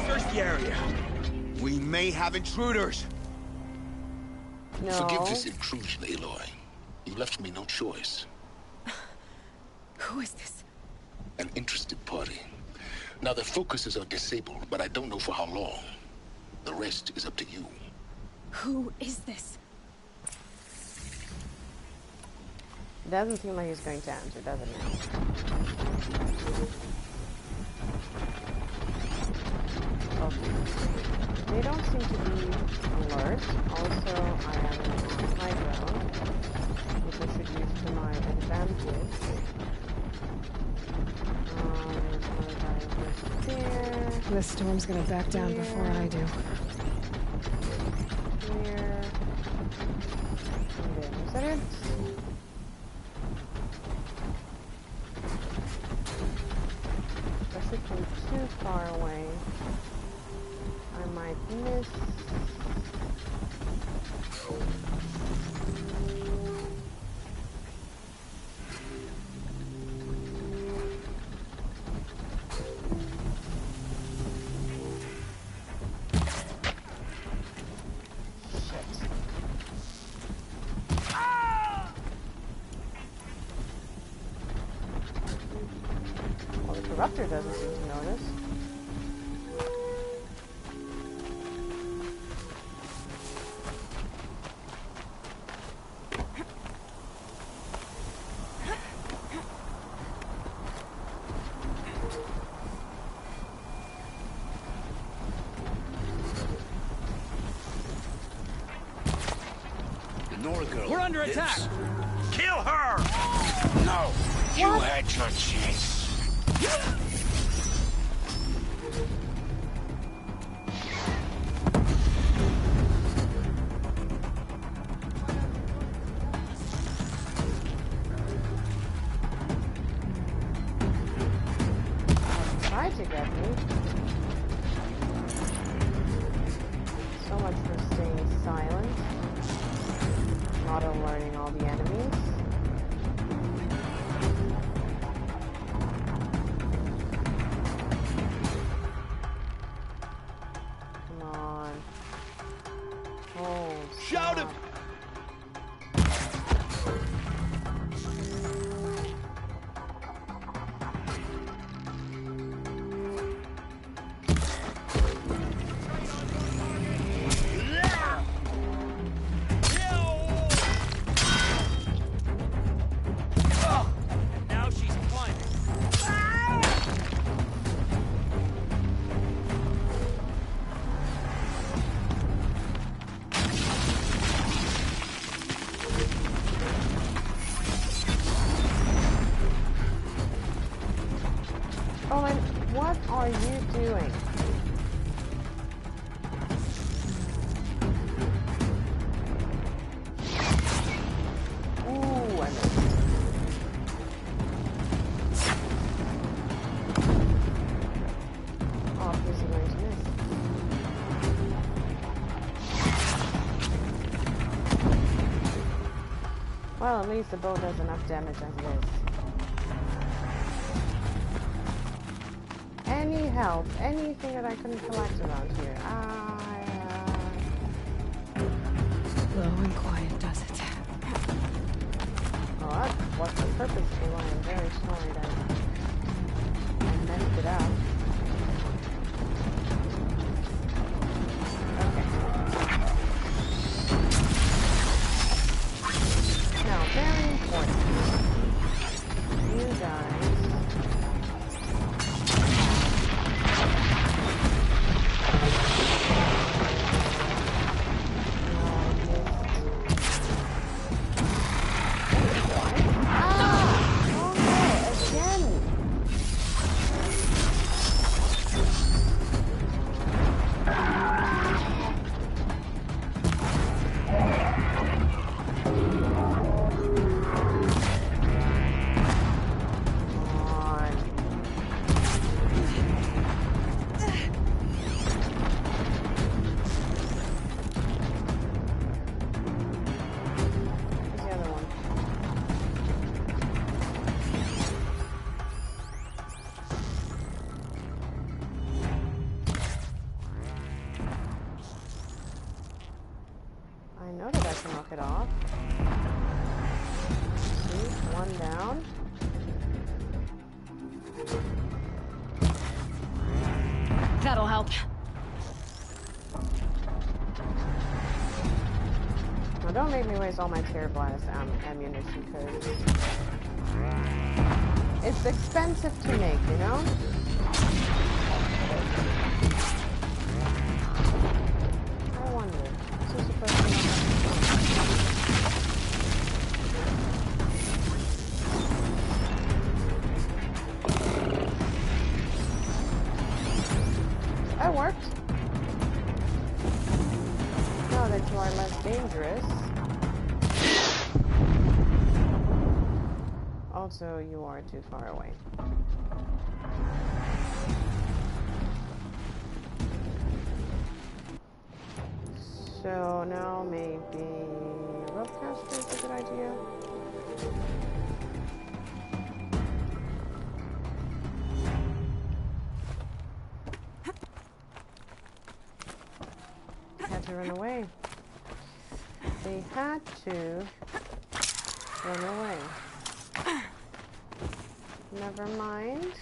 Search the area. We may have intruders. No. Forgive this intrusion, Aloy. You left me no choice. Who is this? An interested party. Now their focuses are disabled, but I don't know for how long. The rest is up to you. Who is this? Doesn't seem like he's going to answer, doesn't it? Okay. They don't seem to be alert. Also, I am on high ground, which I should use to my advantage. This storm's gonna back down before I do. Here. Is that it? Especially from too far away, I might miss. Raptor doesn't seem to notice. We're under attack! Kill her! No! You had your chance. Tried to get me. So much for staying silent. Not alerting all the enemies. Come on. Oh, shout him! Owen, what are you doing? Ooh, I missed. Oh, this is going to miss. Well, at least the bow does enough damage as it is. Any help, anything that I can collect around here. Low and quiet does it. Oh, that wasn't purposeful. I am very sorry that I messed it up. Okay. Now, very important. You guys. I know that I can knock it off. See, one down. That'll help. Now don't make me waste all my tear blast ammunition, because it's expensive to make, you know? I wonder, is this supposed to be... That worked. Now that you are less dangerous. Also, you are too far away. So now maybe Ropecaster is a good idea. Had to run away. They had to run away. Never mind.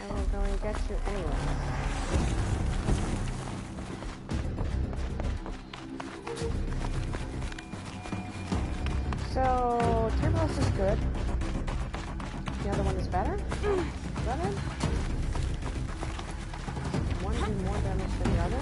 I will go and get you anyway. So, Turbulus is good. The other one is better? Is that it? One do more damage than the other?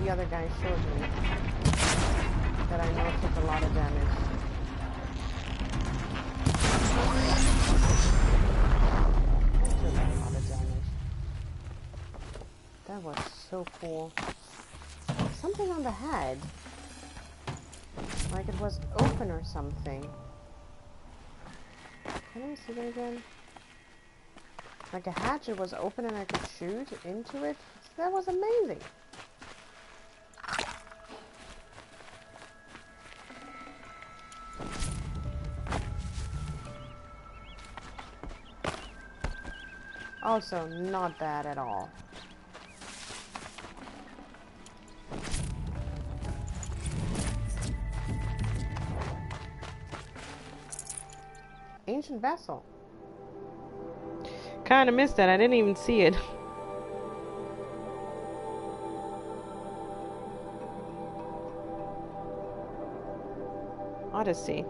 The other guy showed me that I know took a lot of damage. Took a lot of damage. That was so cool. Something on the head. Like it was open or something. Can I see that again? Like a hatchet was open and I could shoot into it. That was amazing. Also, not bad at all. Ancient vessel. Kinda missed that. I didn't even see it. Odyssey.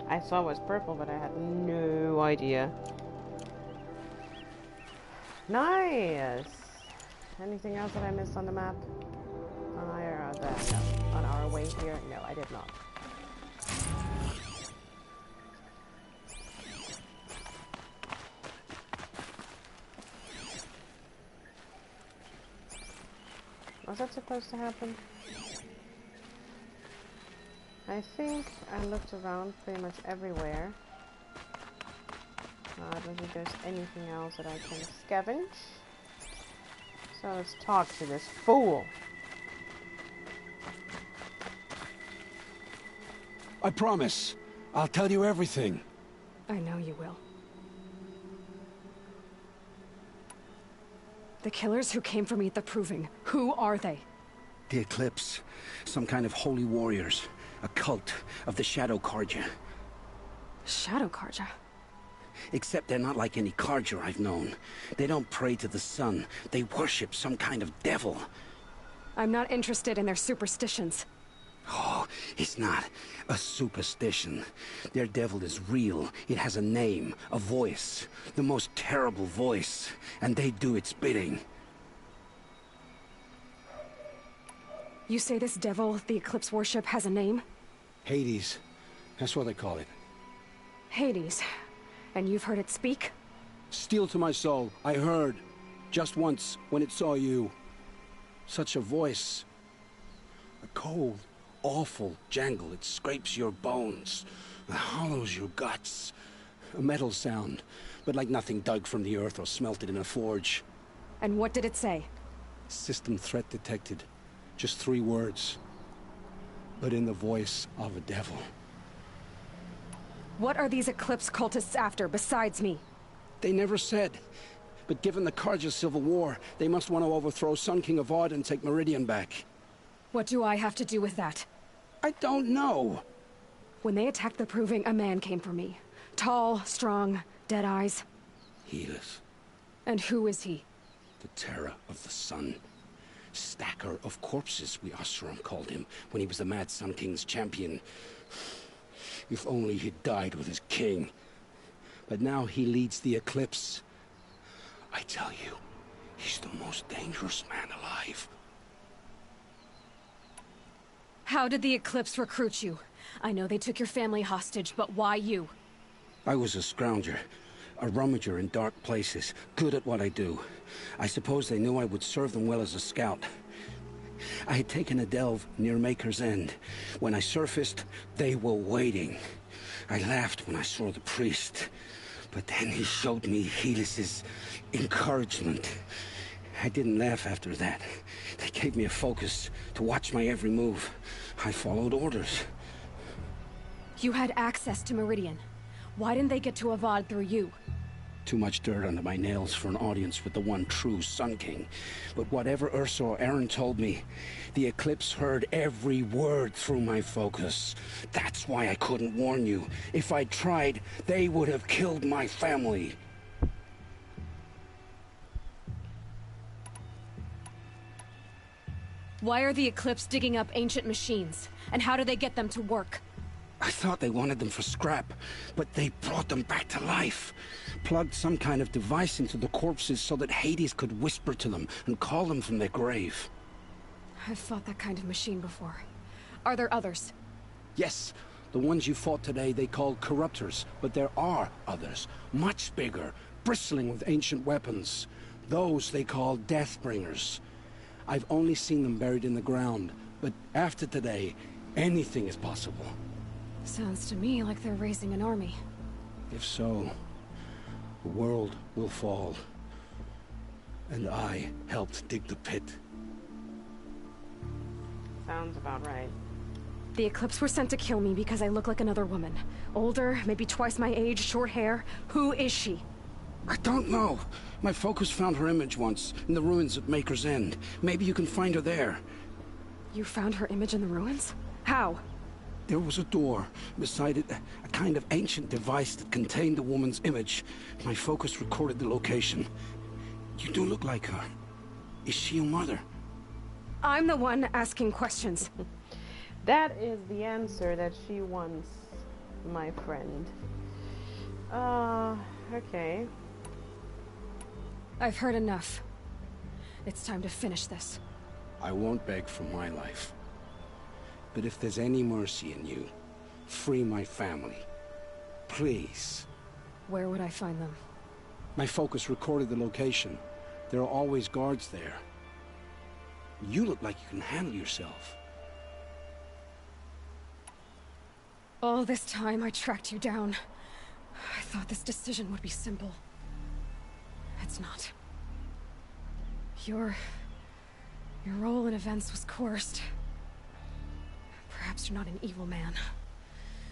I saw it was purple, but I had no idea. Nice! Anything else that I missed on the map? On our way here? No, I did not. Was that supposed to happen? I think I looked around pretty much everywhere. I don't think there's anything else that I can scavenge. So let's talk to this fool. I promise. I'll tell you everything. I know you will. The killers who came for me at the Proving, who are they? The Eclipse. Some kind of holy warriors. A cult of the Shadow Carja. Shadow Carja. Except they're not like any Carja I've known. They don't pray to the sun. They worship some kind of devil. I'm not interested in their superstitions. Oh, it's not a superstition. Their devil is real. It has a name, a voice. The most terrible voice. And they do its bidding. You say this devil the Eclipse worship has a name? Hades. That's what they call it. Hades. And you've heard it speak? Steel to my soul. I heard. Just once, when it saw you. Such a voice. A cold, awful jangle. It scrapes your bones. It hollows your guts. A metal sound, but like nothing dug from the earth or smelted in a forge. And what did it say? System threat detected. Just 3 words. But in the voice of a devil. What are these Eclipse cultists after, besides me? They never said. But given the Carja Civil War, they must want to overthrow Sun King of Odd and take Meridian back. What do I have to do with that? I don't know. When they attacked the Proving, a man came for me. Tall, strong, dead eyes. Helis. And who is he? The terror of the sun. Stacker of corpses, we Oseram called him, when he was the Mad Sun King's champion. If only he'd died with his king. But now he leads the Eclipse. I tell you, he's the most dangerous man alive. How did the Eclipse recruit you? I know they took your family hostage, but why you? I was a scrounger, a rummager in dark places, good at what I do. I suppose they knew I would serve them well as a scout. I had taken a delve near Maker's End. When I surfaced, they were waiting. I laughed when I saw the priest, but then he showed me Helis's encouragement. I didn't laugh after that. They gave me a focus to watch my every move. I followed orders. You had access to Meridian. Why didn't they get to Avad through you? Too much dirt under my nails for an audience with the one true Sun King. But whatever Ursa or Aaron told me, the Eclipse heard every word through my focus. That's why I couldn't warn you. If I'd tried, they would have killed my family. Why are the Eclipse digging up ancient machines? And how do they get them to work? I thought they wanted them for scrap, but they brought them back to life. Plugged some kind of device into the corpses so that Hades could whisper to them and call them from their grave. I've fought that kind of machine before. Are there others? Yes, the ones you fought today they called corruptors, but there are others, much bigger, bristling with ancient weapons. Those they call Deathbringers. I've only seen them buried in the ground, but after today, anything is possible. Sounds to me like they're raising an army. If so, the world will fall. And I helped dig the pit. Sounds about right. The Eclipse were sent to kill me because I look like another woman. Older, maybe twice my age, short hair. Who is she? I don't know. My focus found her image once, in the ruins at Maker's End. Maybe you can find her there. You found her image in the ruins? How? There was a door. Beside it, a kind of ancient device that contained the woman's image. My focus recorded the location. You do look like her. Is she your mother? I'm the one asking questions. That is the answer that she wants, my friend. Okay. I've heard enough. It's time to finish this. I won't beg for my life. But if there's any mercy in you, free my family. Please. Where would I find them? My focus recorded the location. There are always guards there. You look like you can handle yourself. All this time I tracked you down. I thought this decision would be simple. It's not. Your role in events was coerced. Perhaps you're not an evil man.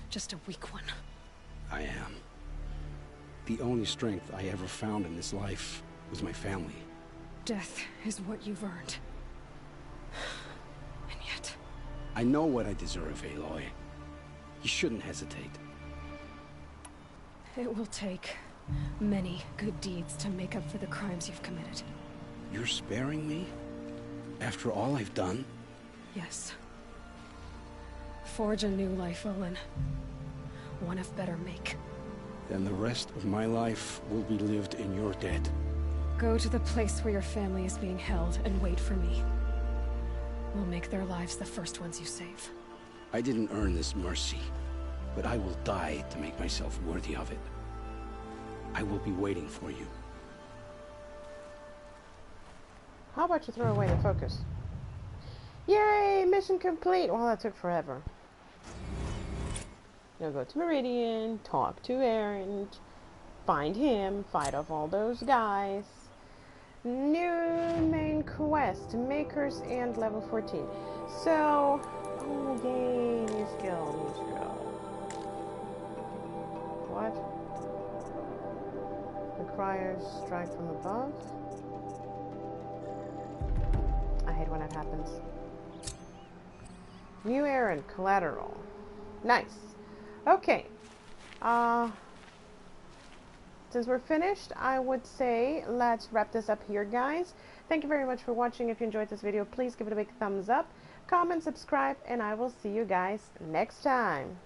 Just a weak one. I am. The only strength I ever found in this life was my family. Death is what you've earned. And yet... I know what I deserve, Aloy. You shouldn't hesitate. It will take many good deeds to make up for the crimes you've committed. You're sparing me? After all I've done? Yes. Forge a new life, Olin. One of better make. Then the rest of my life will be lived in your debt. Go to the place where your family is being held and wait for me. We'll make their lives the first ones you save. I didn't earn this mercy, but I will die to make myself worthy of it. I will be waiting for you. How about you throw away the focus? Yay! Mission complete! Well, that took forever. Now go to Meridian, talk to Aaron, find him, fight off all those guys. New main quest, Makers and level 14. So, oh yay, new skill, new skill. What? The criers strike from above. I hate when that happens. New errand, collateral. Nice. Okay. Since we're finished, I would say let's wrap this up here, guys. Thank you very much for watching. If you enjoyed this video, please give it a big thumbs up, comment, subscribe, and I will see you guys next time.